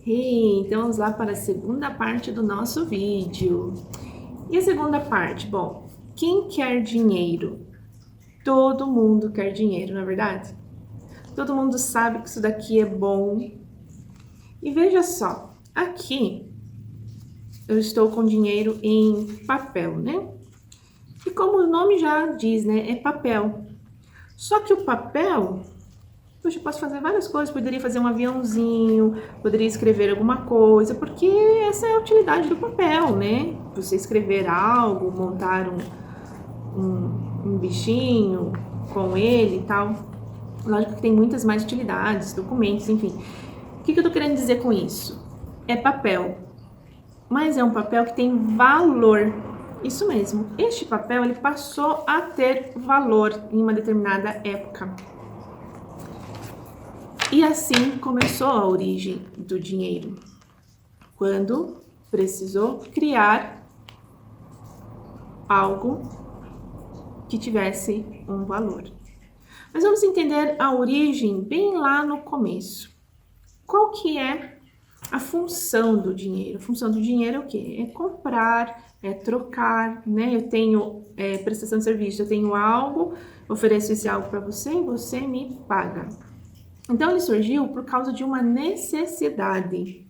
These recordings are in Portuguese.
Então vamos lá para a segunda parte do nosso vídeo. E a segunda parte? Bom, quem quer dinheiro? Todo mundo quer dinheiro, não é verdade? Todo mundo sabe que isso daqui é bom. E veja só, aqui eu estou com dinheiro em papel, né? E como o nome já diz, né? É papel. Só que o papel, poxa, eu posso fazer várias coisas. Poderia fazer um aviãozinho, poderia escrever alguma coisa, porque essa é a utilidade do papel, né? Você escrever algo, montar um bichinho com ele e tal. Lógico que tem muitas mais utilidades, documentos, enfim. O que eu tô querendo dizer com isso? É papel, mas é um papel que tem valor. Isso mesmo, este papel ele passou a ter valor em uma determinada época. E assim começou a origem do dinheiro, quando precisou criar algo que tivesse um valor. Mas vamos entender a origem bem lá no começo. Qual que é a função do dinheiro? A função do dinheiro é o quê? É comprar, é trocar, né? Eu tenho prestação de serviço, eu tenho algo, ofereço esse algo para você e você me paga. Então ele surgiu por causa de uma necessidade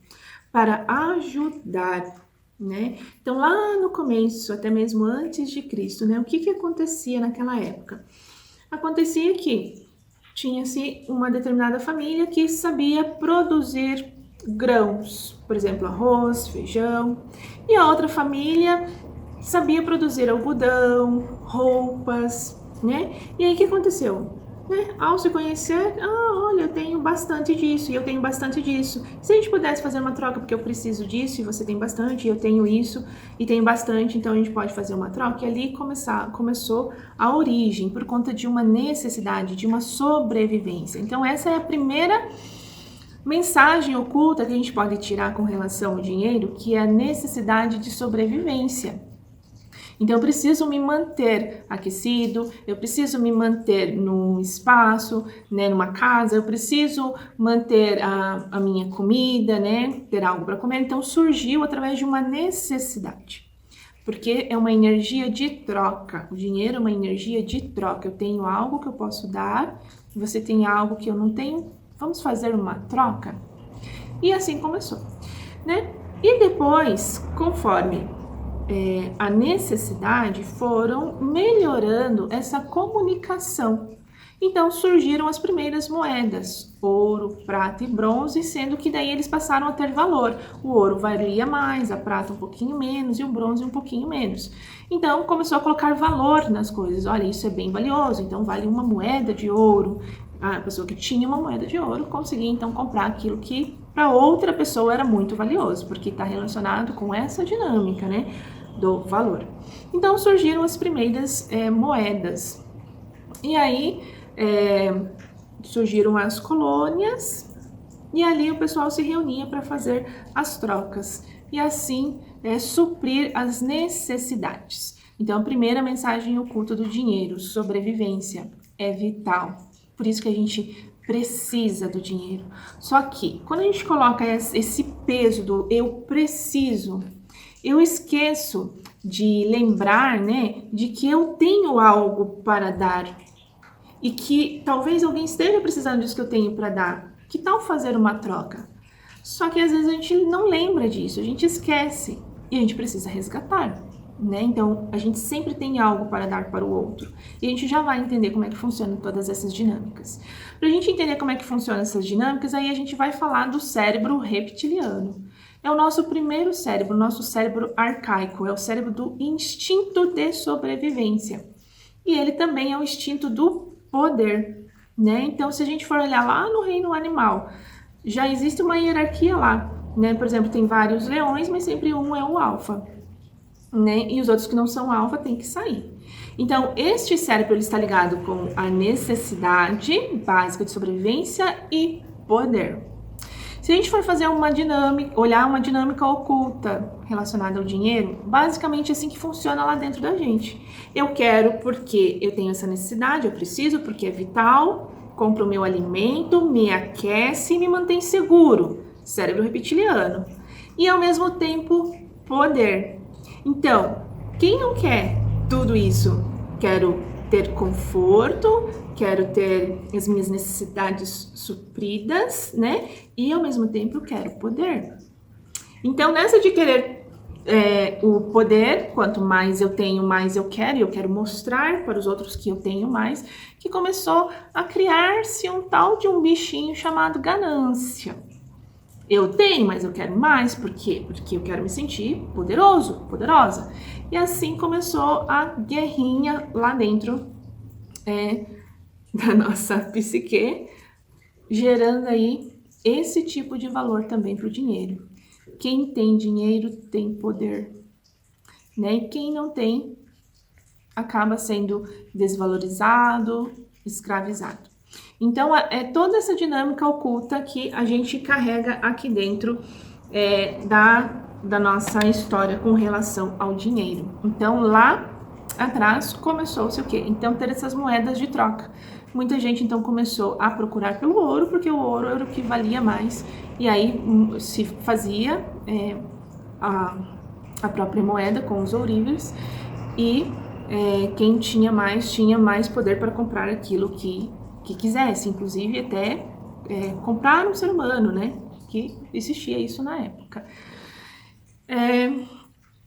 para ajudar, né? Então lá no começo, até mesmo antes de Cristo, né? O que acontecia naquela época? Acontecia que tinha-se uma determinada família que sabia produzir grãos, por exemplo, arroz, feijão, e a outra família sabia produzir algodão, roupas, né? E aí o que aconteceu? Ao se conhecer, olha, eu tenho bastante disso e eu tenho bastante disso. Se a gente pudesse fazer uma troca, porque eu preciso disso e você tem bastante, e eu tenho isso e tenho bastante, então a gente pode fazer uma troca. E ali começou a origem, por conta de uma necessidade, de uma sobrevivência. Então essa é a primeira mensagem oculta que a gente pode tirar com relação ao dinheiro, que é a necessidade de sobrevivência. Então, eu preciso me manter aquecido, eu preciso me manter num espaço, né, numa casa, eu preciso manter a minha comida, né, ter algo para comer. Então, surgiu através de uma necessidade, porque é uma energia de troca. O dinheiro é uma energia de troca. Eu tenho algo que eu posso dar, você tem algo que eu não tenho, vamos fazer uma troca? E assim começou, né? E depois, conforme a necessidade, foram melhorando essa comunicação. Então surgiram as primeiras moedas, ouro, prata e bronze, sendo que daí eles passaram a ter valor. O ouro valia mais, a prata um pouquinho menos e o bronze um pouquinho menos. Então começou a colocar valor nas coisas. Olha, isso é bem valioso, então vale uma moeda de ouro. A pessoa que tinha uma moeda de ouro conseguia então comprar aquilo que para outra pessoa era muito valioso, porque está relacionado com essa dinâmica, né, do valor. Então surgiram as primeiras moedas. E aí surgiram as colônias e ali o pessoal se reunia para fazer as trocas e assim suprir as necessidades. Então a primeira mensagem oculta do dinheiro, sobrevivência, é vital. Por isso que a gente precisa do dinheiro. Só que quando a gente coloca esse peso do eu preciso, eu esqueço de lembrar, né, de que eu tenho algo para dar e que talvez alguém esteja precisando disso que eu tenho para dar. Que tal fazer uma troca? Só que às vezes a gente não lembra disso, a gente esquece e a gente precisa resgatar, né? Então a gente sempre tem algo para dar para o outro e a gente já vai entender como é que funcionam todas essas dinâmicas. Para a gente entender como é que funcionam essas dinâmicas, aí a gente vai falar do cérebro reptiliano. É o nosso primeiro cérebro, o nosso cérebro arcaico, é o cérebro do instinto de sobrevivência. E ele também é o instinto do poder, né? Então, se a gente for olhar lá no reino animal, já existe uma hierarquia lá, né? Por exemplo, tem vários leões, mas sempre um é o alfa, né? E os outros que não são alfa têm que sair. Então, este cérebro ele está ligado com a necessidade básica de sobrevivência e poder. Se a gente for fazer uma dinâmica, olhar uma dinâmica oculta relacionada ao dinheiro, basicamente é assim que funciona lá dentro da gente. Eu quero porque eu tenho essa necessidade, eu preciso porque é vital, compro o meu alimento, me aquece e me mantém seguro. cérebro reptiliano. E ao mesmo tempo, poder. Então, quem não quer tudo isso? Quero ter conforto, quero ter as minhas necessidades supridas, né? E ao mesmo tempo quero poder. Então, nessa de querer o poder, quanto mais eu tenho, mais eu quero mostrar para os outros que eu tenho mais, que começou a criar-se um tal de um bichinho chamado ganância. Eu tenho, mas eu quero mais, por quê? Porque eu quero me sentir poderoso, poderosa. E assim começou a guerrinha lá dentro da nossa psique, gerando aí esse tipo de valor também para o dinheiro. Quem tem dinheiro tem poder, né? E quem não tem acaba sendo desvalorizado, escravizado. Então, é toda essa dinâmica oculta que a gente carrega aqui dentro da nossa história com relação ao dinheiro. Então, lá atrás começou-se o quê? Então, ter essas moedas de troca. Muita gente, então, começou a procurar pelo ouro, porque o ouro era o que valia mais. E aí, se fazia a própria moeda com os ouríveis e quem tinha mais poder para comprar aquilo que quisesse, inclusive até comprar um ser humano, né? Que existia isso na época.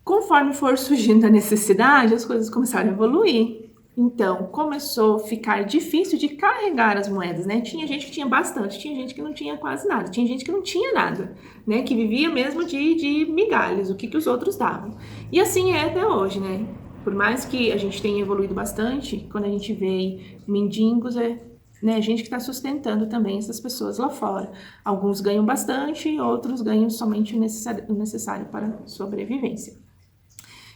Conforme for surgindo a necessidade, as coisas começaram a evoluir. Então, começou a ficar difícil de carregar as moedas, né? Tinha gente que tinha bastante, tinha gente que não tinha quase nada, tinha gente que não tinha nada, né? Que vivia mesmo de migalhas, o que os outros davam. E assim é até hoje, né? Por mais que a gente tenha evoluído bastante, quando a gente vê mendigos, né, gente que está sustentando também essas pessoas lá fora. Alguns ganham bastante, outros ganham somente o necessário para a sobrevivência.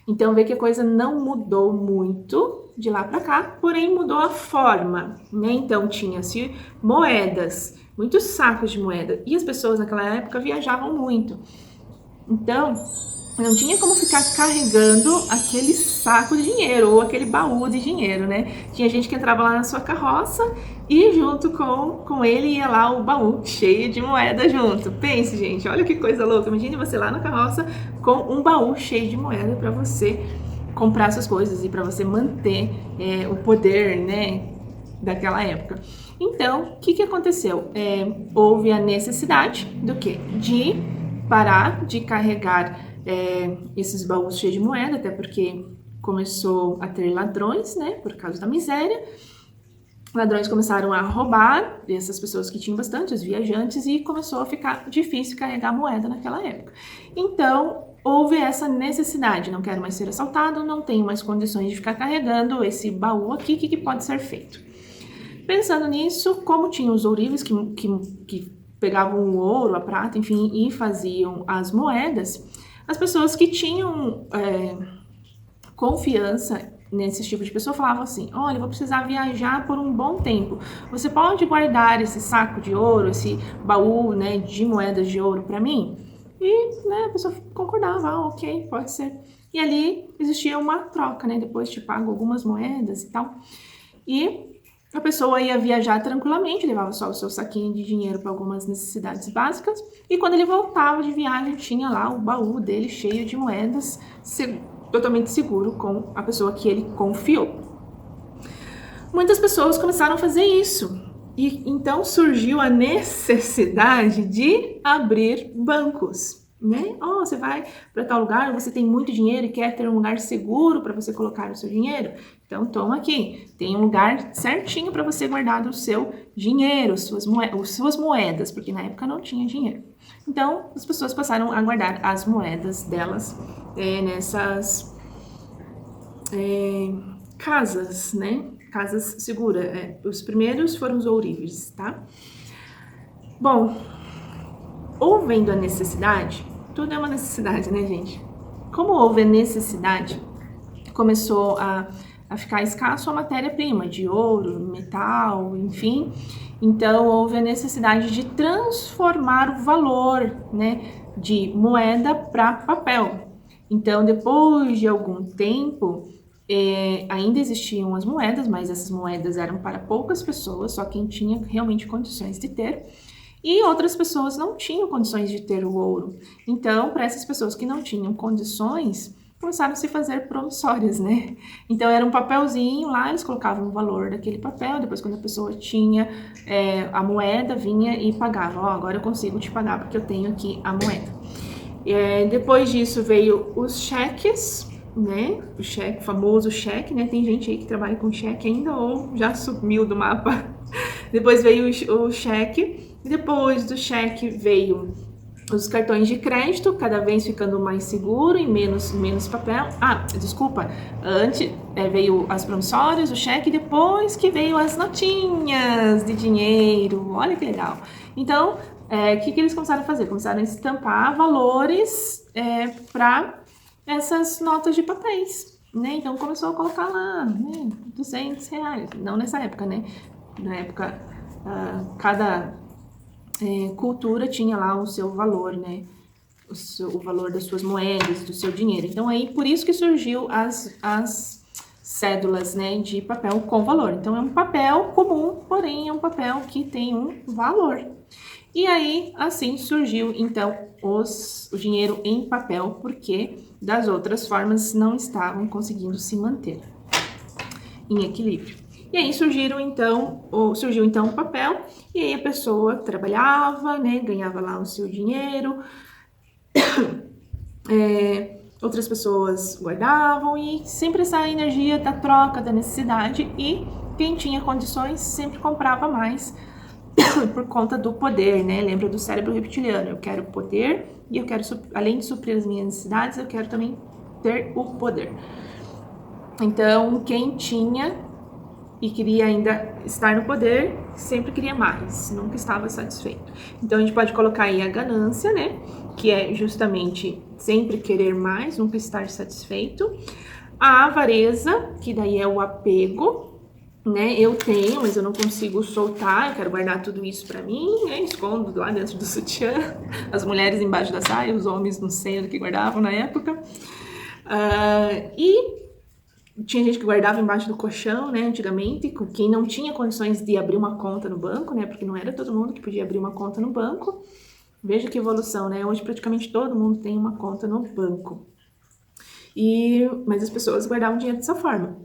Então, vê que a coisa não mudou muito de lá para cá, porém mudou a forma, né? Então, tinha-se moedas, muitos sacos de moeda, e as pessoas naquela época viajavam muito. Então, não tinha como ficar carregando aquele saco de dinheiro ou aquele baú de dinheiro, né? Tinha gente que entrava lá na sua carroça e junto com ele ia lá o baú cheio de moeda junto. Pense, gente, olha que coisa louca. Imagine você lá na carroça com um baú cheio de moeda para você comprar suas coisas e para você manter o poder, né, daquela época. Então, o que aconteceu? Houve a necessidade do quê? De parar de carregar esses baús cheios de moeda, até porque começou a ter ladrões, né, por causa da miséria. Ladrões começaram a roubar essas pessoas que tinham bastante, os viajantes, e começou a ficar difícil carregar moeda naquela época. Então, houve essa necessidade, não quero mais ser assaltado, não tenho mais condições de ficar carregando esse baú aqui, o que pode ser feito? Pensando nisso, como tinha os ourives que pegavam o ouro, a prata, enfim, e faziam as moedas, as pessoas que tinham confiança nesse tipo de pessoa falavam assim: olha, eu vou precisar viajar por um bom tempo, você pode guardar esse saco de ouro, esse baú, né, de moedas de ouro para mim? E, né, a pessoa concordava: ok, pode ser. E ali existia uma troca, né, depois te pago algumas moedas e tal. E a pessoa ia viajar tranquilamente, levava só o seu saquinho de dinheiro para algumas necessidades básicas, e quando ele voltava de viagem, tinha lá o baú dele cheio de moedas, totalmente seguro com a pessoa que ele confiou. Muitas pessoas começaram a fazer isso, e então surgiu a necessidade de abrir bancos, né? Você vai para tal lugar, você tem muito dinheiro e quer ter um lugar seguro para você colocar o seu dinheiro? Então, toma aqui, tem um lugar certinho para você guardar o seu dinheiro, suas moedas, porque na época não tinha dinheiro. Então, as pessoas passaram a guardar as moedas delas nessas casas, né? Casas seguras. Os primeiros foram os ourives, tá? Bom, havendo a necessidade, tudo é uma necessidade, né, gente? Como houve a necessidade, começou a ficar escasso a matéria-prima de ouro, metal, enfim. Então, houve a necessidade de transformar o valor, né, de moeda para papel. Então, depois de algum tempo, ainda existiam as moedas, mas essas moedas eram para poucas pessoas, só quem tinha realmente condições de ter. E outras pessoas não tinham condições de ter o ouro. Então, para essas pessoas que não tinham condições, começaram a se fazer promissórias, né? Então, era um papelzinho lá, eles colocavam o valor daquele papel, depois quando a pessoa tinha a moeda, vinha e pagava. Ó, agora eu consigo te pagar porque eu tenho aqui a moeda. Depois disso veio os cheques, né? O cheque, o famoso cheque, né? Tem gente aí que trabalha com cheque ainda ou já sumiu do mapa. Depois veio o cheque, depois do cheque veio os cartões de crédito, cada vez ficando mais seguro e menos papel. Desculpa, antes veio as promissórias, o cheque, depois que veio as notinhas de dinheiro. Olha que legal. Então, o que eles começaram a fazer? Começaram a estampar valores para essas notas de papéis, né? Então, começou a colocar lá, né, R$200, não nessa época, né? Na época, cada cultura tinha lá o seu valor, né? O valor das suas moedas, do seu dinheiro. Então, aí, por isso que surgiu as cédulas, né, de papel com valor. Então, é um papel comum, porém, é um papel que tem um valor. E aí, assim, surgiu, então, o dinheiro em papel, porque das outras formas não estavam conseguindo se manter em equilíbrio. E aí surgiu então o papel, e aí a pessoa trabalhava, né, ganhava lá o seu dinheiro, outras pessoas guardavam, e sempre essa energia da troca, da necessidade, e quem tinha condições sempre comprava mais por conta do poder, né? Lembra do cérebro reptiliano, eu quero poder, e eu quero, além de suprir as minhas necessidades, eu quero também ter o poder. Então, quem tinha e queria ainda estar no poder, sempre queria mais, nunca estava satisfeito. Então, a gente pode colocar aí a ganância, né? Que é justamente sempre querer mais, nunca estar satisfeito. A avareza, que daí é o apego, né? Eu tenho, mas eu não consigo soltar, eu quero guardar tudo isso pra mim, né? Escondo lá dentro do sutiã, as mulheres embaixo da saia, os homens não sei do que guardavam na época. E tinha gente que guardava embaixo do colchão, né, antigamente, quem não tinha condições de abrir uma conta no banco, né, porque não era todo mundo que podia abrir uma conta no banco. Veja que evolução, né, hoje praticamente todo mundo tem uma conta no banco. Mas as pessoas guardavam dinheiro dessa forma,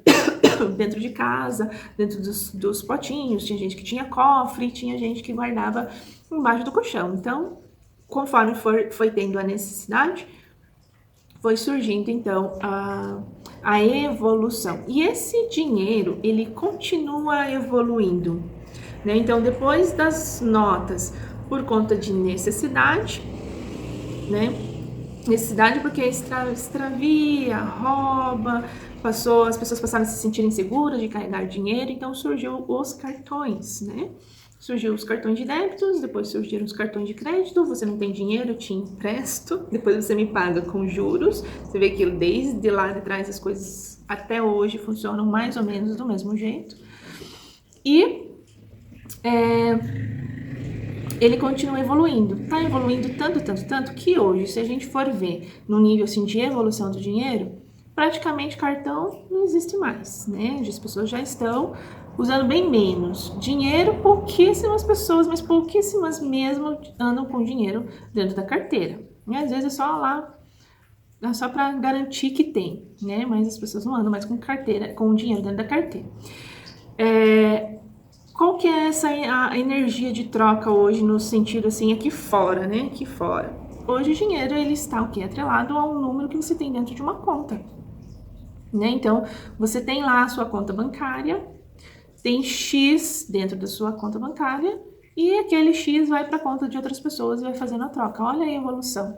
dentro de casa, dentro dos potinhos, tinha gente que tinha cofre, tinha gente que guardava embaixo do colchão. Então, conforme foi tendo a necessidade, foi surgindo, então, a evolução. E esse dinheiro, ele continua evoluindo, né? Então, depois das notas, por conta de necessidade, né? Necessidade porque extravia, rouba, as pessoas passaram a se sentir inseguras de carregar dinheiro, então surgiu os cartões, né? Surgiu os cartões de débitos, depois surgiram os cartões de crédito, você não tem dinheiro, eu te empresto, depois você me paga com juros. Você vê que desde lá de trás as coisas até hoje funcionam mais ou menos do mesmo jeito. E ele continua evoluindo, tá evoluindo tanto que hoje, se a gente for ver no nível assim, de evolução do dinheiro, praticamente cartão não existe mais, né? As pessoas já estão usando bem menos. Dinheiro, pouquíssimas pessoas, mas pouquíssimas mesmo andam com dinheiro dentro da carteira. E às vezes é só lá, é só para garantir que tem, né? Mas as pessoas não andam mais com carteira, com dinheiro dentro da carteira. Qual que é a energia de troca hoje no sentido assim aqui fora, né? Aqui fora. Hoje o dinheiro ele está o quê? Atrelado a um número que você tem dentro de uma conta, né? Então você tem lá a sua conta bancária, tem X dentro da sua conta bancária e aquele X vai para a conta de outras pessoas e vai fazendo a troca. Olha a evolução.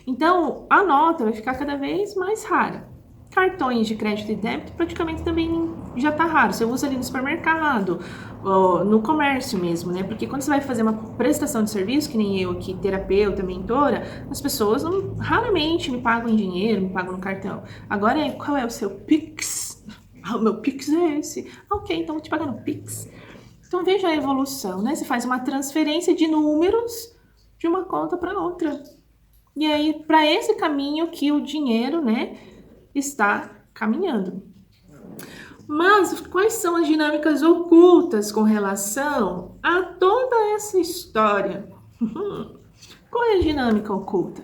Então, a nota vai ficar cada vez mais rara. Cartões de crédito e débito praticamente também já tá raro. Você usa ali no supermercado, ou no comércio mesmo, né? Porque quando você vai fazer uma prestação de serviço, que nem eu aqui, terapeuta, mentora, as pessoas raramente me pagam em dinheiro, me pagam no cartão. Agora, qual é o seu Pix? O meu Pix é esse. Ok, então vou te pagar no Pix. Então veja a evolução, né? Você faz uma transferência de números de uma conta para outra. E aí, para esse caminho que o dinheiro, né, está caminhando. Mas quais são as dinâmicas ocultas com relação a toda essa história? Qual é a dinâmica oculta?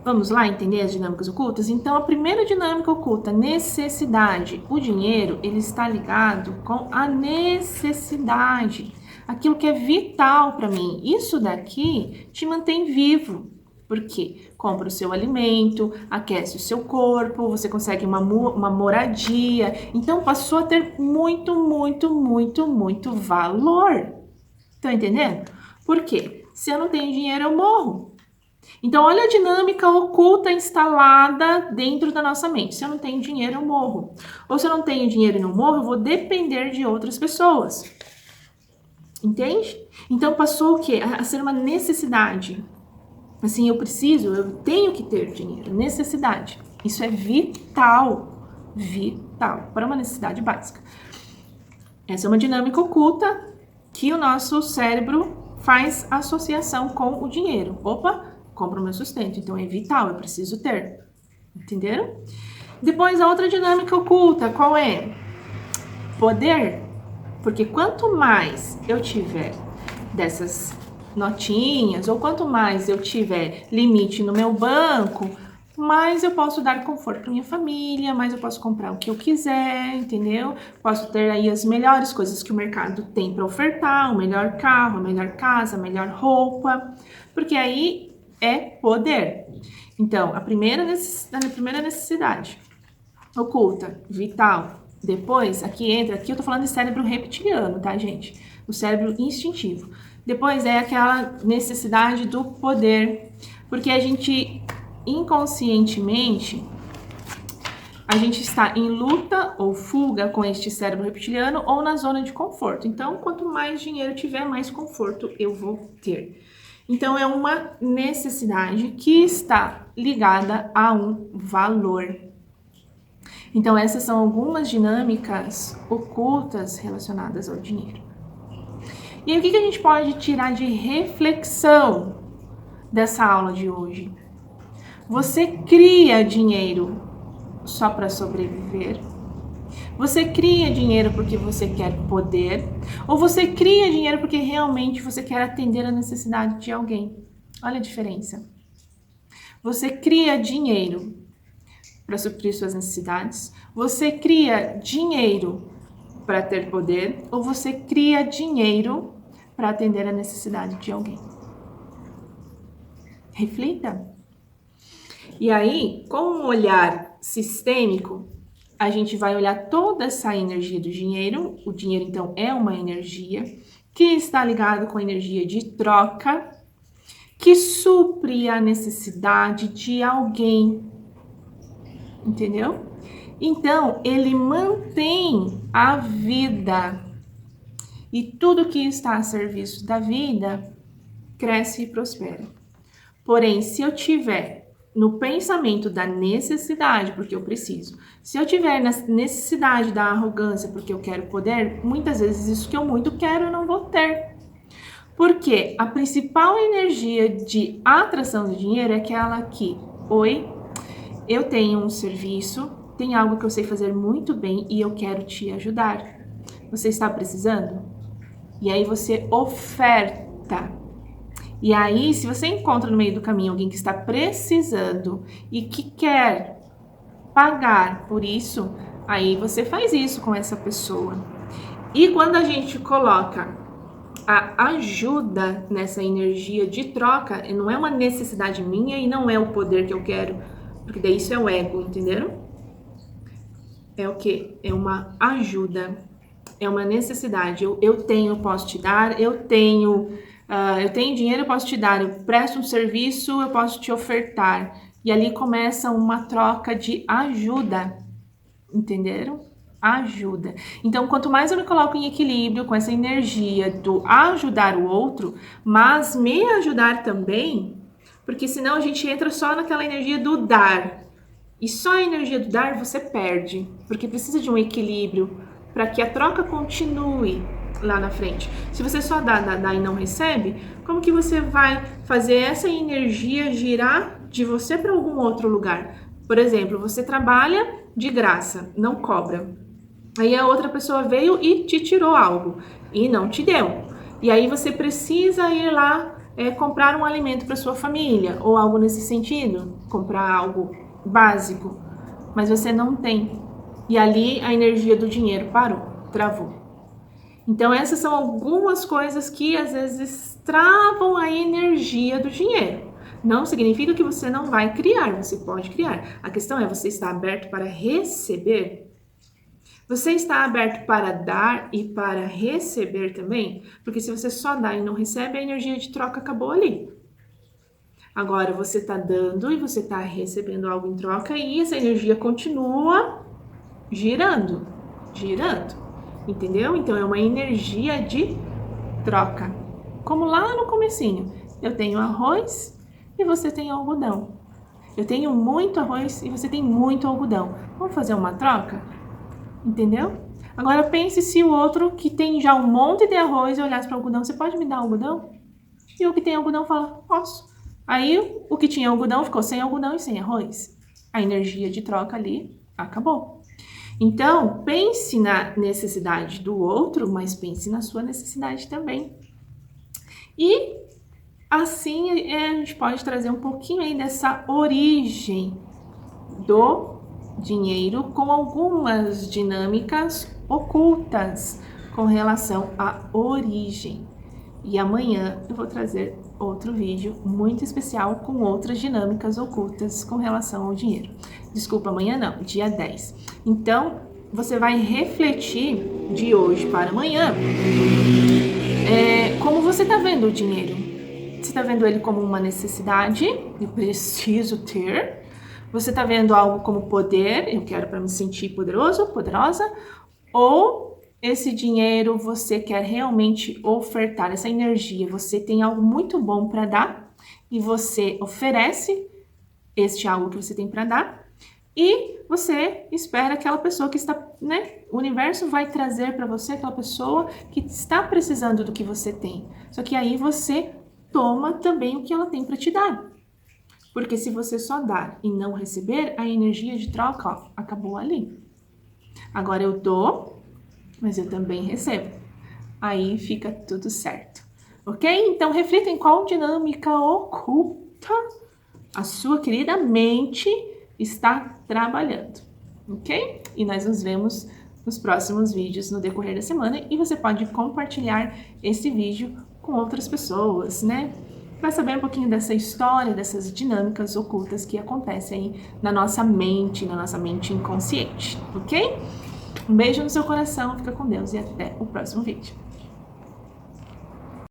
Vamos lá entender as dinâmicas ocultas? Então, a primeira dinâmica oculta, necessidade. O dinheiro, ele está ligado com a necessidade. Aquilo que é vital para mim. Isso daqui te mantém vivo. Por quê? Compra o seu alimento, aquece o seu corpo, você consegue uma moradia. Então, passou a ter muito valor. Tá entendendo? Por quê? Se eu não tenho dinheiro, eu morro. Então, olha a dinâmica oculta instalada dentro da nossa mente. Se eu não tenho dinheiro, eu morro. Ou se eu não tenho dinheiro e não morro, eu vou depender de outras pessoas. Entende? Então, passou o quê? A ser uma necessidade. Assim, eu tenho que ter dinheiro. Necessidade. Isso é vital. Vital. Para uma necessidade básica. Essa é uma dinâmica oculta que o nosso cérebro faz associação com o dinheiro. Opa, compro o meu sustento, então é vital, eu preciso ter. Entenderam? Depois, a outra dinâmica oculta, qual é? Poder. Porque quanto mais eu tiver dessas notinhas, ou quanto mais eu tiver limite no meu banco, mais eu posso dar conforto para minha família, mais eu posso comprar o que eu quiser, entendeu? Posso ter aí as melhores coisas que o mercado tem para ofertar, o melhor carro, a melhor casa, a melhor roupa, porque aí é poder. Então, a primeira necessidade oculta, vital. Depois, aqui eu tô falando de cérebro reptiliano, tá, gente? O cérebro instintivo. Depois é aquela necessidade do poder, porque a gente inconscientemente a gente está em luta ou fuga com este cérebro reptiliano ou na zona de conforto. Então, quanto mais dinheiro tiver, mais conforto eu vou ter. Então, é uma necessidade que está ligada a um valor. Então, essas são algumas dinâmicas ocultas relacionadas ao dinheiro. E aí, o que a gente pode tirar de reflexão dessa aula de hoje? Você cria dinheiro só para sobreviver? Você cria dinheiro porque você quer poder? Ou você cria dinheiro porque realmente você quer atender a necessidade de alguém? Olha a diferença. Você cria dinheiro para suprir suas necessidades? Você cria dinheiro para ter poder? Ou você cria dinheiro para atender a necessidade de alguém? Reflita. E aí, com um olhar sistêmico, a gente vai olhar toda essa energia do dinheiro. O dinheiro, então, é uma energia que está ligado com a energia de troca, que supre a necessidade de alguém. Entendeu? Então, ele mantém a vida. E tudo que está a serviço da vida cresce e prospera. Porém, se eu tiver no pensamento da necessidade, porque eu preciso, se eu tiver na necessidade da arrogância, porque eu quero poder, muitas vezes isso que eu muito quero eu não vou ter. Porque a principal energia de atração do dinheiro é aquela que, oi, eu tenho um serviço, tem algo que eu sei fazer muito bem e eu quero te ajudar. Você está precisando? E aí você oferta. E aí, se você encontra no meio do caminho alguém que está precisando e que quer pagar por isso, aí você faz isso com essa pessoa. E quando a gente coloca a ajuda nessa energia de troca, não é uma necessidade minha e não é o poder que eu quero, porque daí isso é o ego, entenderam? É o quê? É uma ajuda, é uma necessidade. Eu tenho, eu posso te dar, eu tenho dinheiro, eu posso te dar, eu presto um serviço, eu posso te ofertar. E ali começa uma troca de ajuda, entenderam? Ajuda. Então, quanto mais eu me coloco em equilíbrio com essa energia do ajudar o outro, mas me ajudar também, porque senão a gente entra só naquela energia do dar. E só a energia do dar você perde, porque precisa de um equilíbrio para que a troca continue lá na frente. Se você só dá e não recebe, como que você vai fazer essa energia girar de você para algum outro lugar? Por exemplo, você trabalha de graça, não cobra. Aí a outra pessoa veio e te tirou algo e não te deu. E aí você precisa ir lá comprar um alimento para sua família ou algo nesse sentido, comprar algo básico, mas você não tem. E ali a energia do dinheiro parou, travou. Então essas são algumas coisas que às vezes travam a energia do dinheiro. Não significa que você não vai criar, você pode criar. A questão é, você está aberto para receber? Você está aberto para dar e para receber também? Porque se você só dá e não recebe, a energia de troca acabou ali. Agora você está dando e você está recebendo algo em troca e essa energia continua girando, girando, entendeu? Então é uma energia de troca. Como lá no comecinho, eu tenho arroz e você tem algodão. Eu tenho muito arroz e você tem muito algodão. Vamos fazer uma troca? Entendeu? Agora pense se o outro que tem já um monte de arroz e olhasse para o algodão, você pode me dar algodão? E o que tem algodão fala, posso. Aí o que tinha algodão ficou sem algodão e sem arroz. A energia de troca ali acabou. Então, pense na necessidade do outro, mas pense na sua necessidade também. E assim a gente pode trazer um pouquinho aí dessa origem do dinheiro com algumas dinâmicas ocultas com relação à origem. E amanhã eu vou trazer outro vídeo muito especial com outras dinâmicas ocultas com relação ao dinheiro. Desculpa, amanhã não, dia 10. Então, você vai refletir de hoje para amanhã como você está vendo o dinheiro. Você está vendo ele como uma necessidade, eu preciso ter. Você está vendo algo como poder, eu quero para me sentir poderoso, poderosa, ou esse dinheiro você quer realmente ofertar, essa energia, você tem algo muito bom para dar e você oferece este algo que você tem para dar e você espera aquela pessoa que está, o universo vai trazer para você aquela pessoa que está precisando do que você tem. Só que aí você toma também o que ela tem para te dar. Porque se você só dar e não receber, a energia de troca, acabou ali. Agora eu dou, mas eu também recebo. Aí fica tudo certo. Ok? Então reflita em qual dinâmica oculta a sua querida mente está trabalhando. Ok? E nós nos vemos nos próximos vídeos no decorrer da semana. E você pode compartilhar esse vídeo com outras pessoas, para saber um pouquinho dessa história, dessas dinâmicas ocultas que acontecem aí na nossa mente inconsciente, ok? Um beijo no seu coração, fica com Deus e até o próximo vídeo.